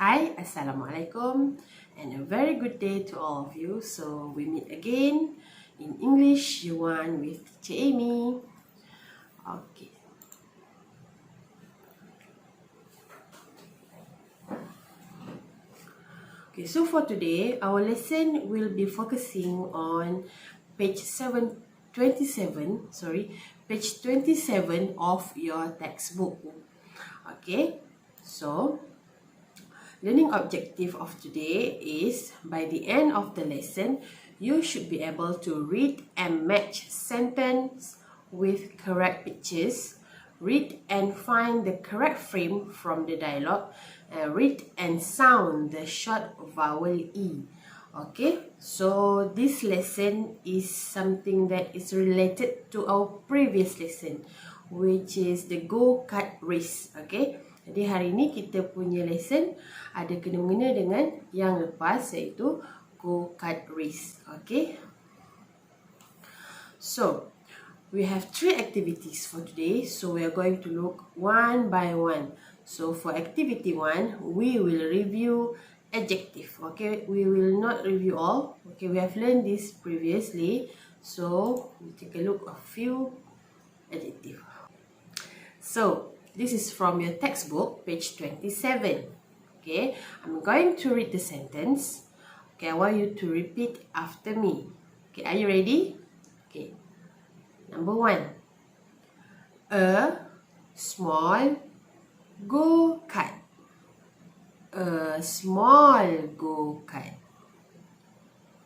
Hi, Assalamualaikum, and a very good day to all of you. So we meet again in English U1 with Teacher Amy. Okay. Okay, so for today, our lesson will be focusing on page 27 of your textbook. Okay, so learning objective of today is, by the end of the lesson, you should be able to read and match sentence with correct pictures, read and find the correct frame from the dialogue, and read and sound the short vowel E. Okay, so this lesson is something that is related to our previous lesson, which is the go-kart race. Okay, jadi hari ni kita punya lesson ada kena-mengena dengan yang lepas, iaitu go-kart race. Okay, so we have 3 activities for today, so we are going to look one by one. So for activity 1, we will review adjective. Okay, we will not review all. Okay, we have learned this previously, so we take a look at a few adjective. So this is from your textbook, page 27. Okay, I'm going to read the sentence. Okay, I want you to repeat after me. Okay, are you ready? Okay, number 1. A small go-kart. A small go-kart.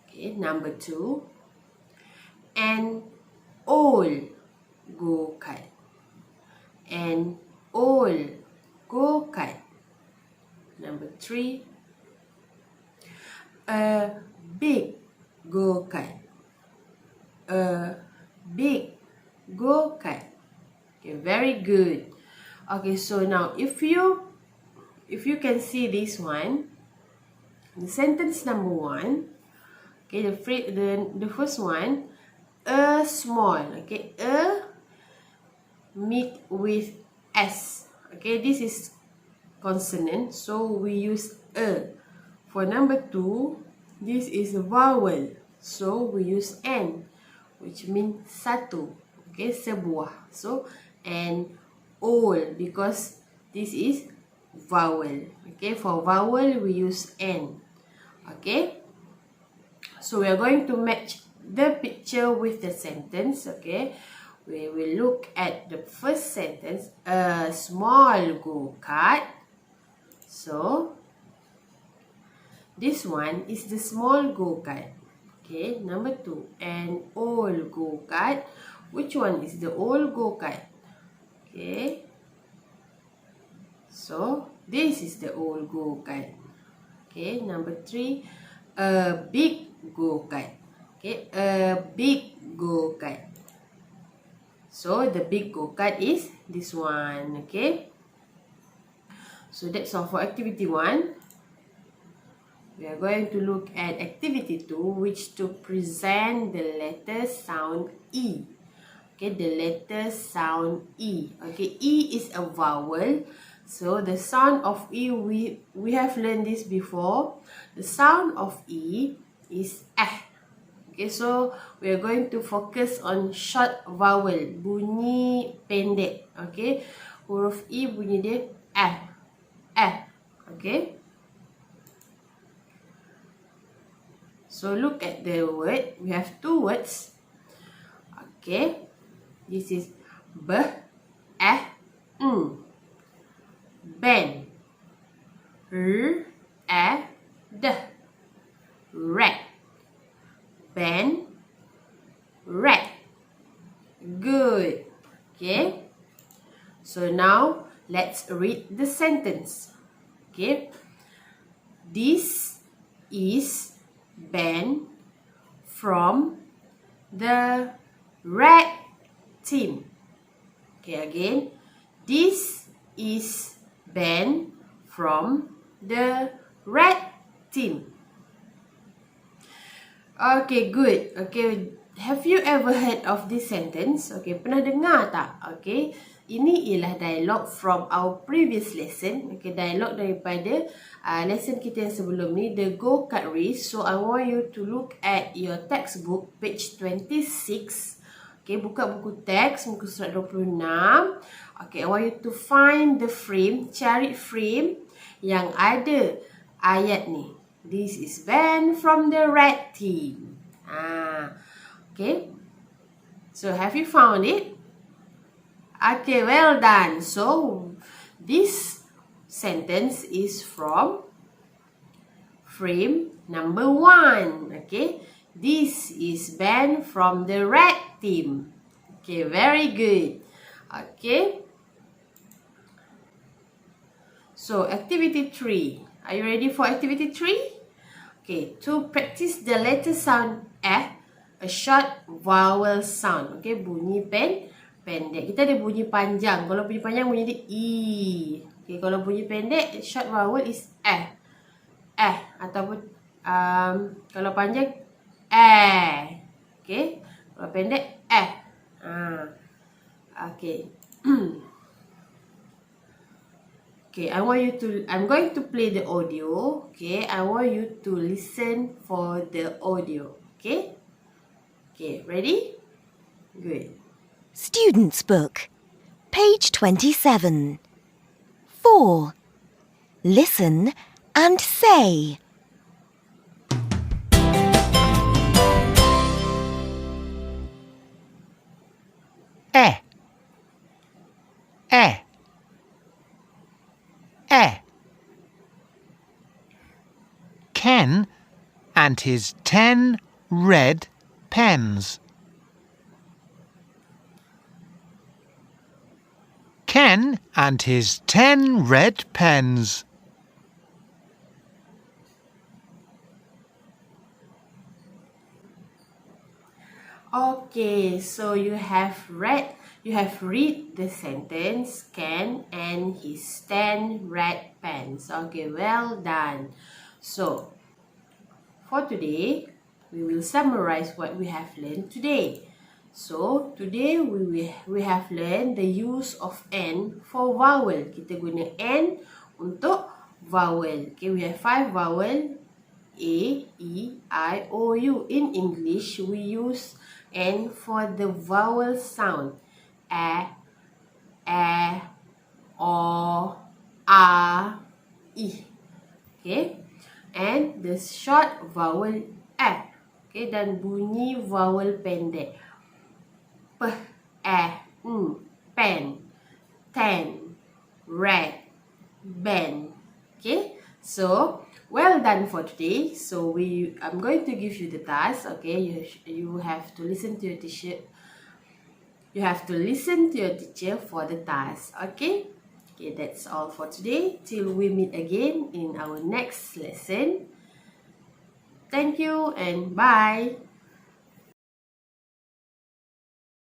Okay, number 2. An old go-kart. An old go-kart. Number 3. A big go-kart. A big go-kart. Okay, very good. Okay, so now if you can see this one, the sentence number 1, okay, the first one, a small, okay, a meet with S. Okay, this is consonant, so we use a. For number 2, this is a vowel, so we use N, which means satu. Okay, sebuah. So and all, because this is vowel. Okay, for vowel we use N. Okay, so we are going to match the picture with the sentence. Okay, we will look at the first sentence, a small go-kart. So this one is the small go-kart. Okay, number 2, an old go-kart. Which one is the old go-kart? Okay, so this is the old go-kart. Okay, number 3, a big go-kart. Okay, a big go-kart. So the big go-kart is this one. Okay, so that's all for activity 1. We are going to look at activity 2, which to present the letter sound E. Okay, the letter sound E. Okay, E is a vowel. So the sound of E, we have learned this before. The sound of E is eh. Okay, so we are going to focus on short vowel, bunyi pendek. Okay, huruf E bunyi dia eh. Okay. So look at the word. We have 2 words. Okay, this is ben, red, ben, red. Good. Okay, so now let's read the sentence. Okay, this is Ben from the red team. Okay, again, this is Ben from the red team. Okay, good. Okay, have you ever heard of this sentence? Okay, pernah dengar tak? Okay, Ini ialah dialog from our previous lesson. Okay, dialog daripada lesson kita yang sebelum ni, the go-kart race. So, I want you to look at your textbook, page 26. Okay, buka buku teks, muka surat 26. Okay, I want you to find the frame, cari frame yang ada ayat ni. This is band from the red team. Okay. So, have you found it? Okay, well done. So, this sentence is from frame number 1. Okay, this is band from the red team. Okay, very good. Okay. So, activity 3. Are you ready for activity 3? Okay, to practice the letter sound a short vowel sound. Okay, bunyi pendek. Kita ada bunyi panjang. Kalau bunyi panjang bunyi dia i. Okay, kalau bunyi pendek, short vowel is ataupun kalau panjang Okay, kalau pendek Okay. Okay, I'm going to play the audio. Okay, I want you to listen for the audio. Okay? Okay, ready? Good. Student's Book, page 27. 4. Listen and say. Ken and his 10 red pens. Ken and his 10 red pens. Okay, so you have read the sentence Ken and his 10 red pens. Okay, well done. So, for today, we will summarize what we have learned today. So, today we have learned the use of N for vowel. Kita guna N untuk vowel. Okay, we have 5 vowel. A, E, I, O, U. In English, we use N for the vowel sound. A, O, A, I. Okay. And the short vowel Okay, dan bunyi vowel pendek. P, pen, ten, red, band. Okay, so well done for today. So I'm going to give you the task. Okay, you have to listen to your teacher. You have to listen to your teacher for the task. Okay. Okay, that's all for today. Till we meet again in our next lesson. Thank you and bye.